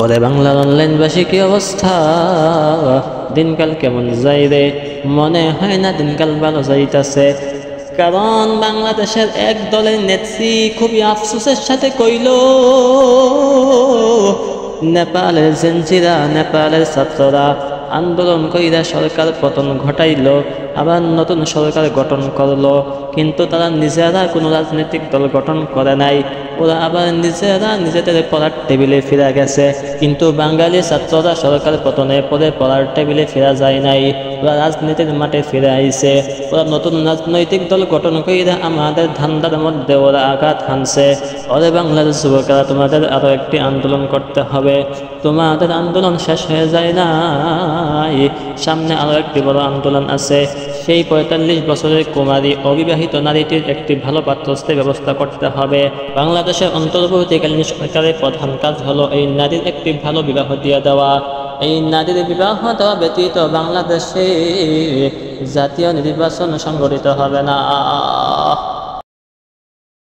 ওরে বাংলার অনলাইনবাসী কি অবস্থা, দিনকাল কেমন যাই রে? মনে হয় না দিনকাল ভালো যাইতাছে। কারণ বাংলাদেশের এক দলের নেত্রী খুবই আফসোসের সাথে কইল, নেপালের জেনজিরা, নেপালের ছাত্ররা আন্দোলন কইরা সরকার পতন ঘটাইল, আবার নতুন সরকার গঠন করলো, কিন্তু তারা নিজেরা কোনো রাজনৈতিক দল গঠন করে নাই। ওরা আবার নিজেরা নিজেদের পড়ার টেবিলে ফিরে গেছে, কিন্তু বাঙালি ছাত্ররা সরকার পতনের পরে পড়ার টেবিলে ফিরা যায় নাই, ওরা রাজনীতির মাঠে ফিরে আইছে। ওরা নতুন রাজনৈতিক দল গঠন কইরা আমাদের ধান্দার মধ্যে ওরা আঘাত হানছে। ওরে বাংলার যুবকেরা, তোমাদের আরো একটি আন্দোলন করতে হবে। তোমাদের আন্দোলন শেষ হয়ে যায় নাই, সামনে আরো একটি বড় আন্দোলন আছে। সেই ৪৫ বছরের কুমারী অবিবাহিত নারীটির একটি ভালো পাত্রস্থের ব্যবস্থা করতে হবে। বাংলাদেশের অন্তর্বর্তীকালীন সরকারের প্রধান কাজ হলো এই নারীর একটি ভালো বিবাহ দিয়ে দেওয়া। এই নারীর বিবাহ দেওয়া ব্যতীত বাংলাদেশে জাতীয় নির্বাচন সংগঠিত হবে না।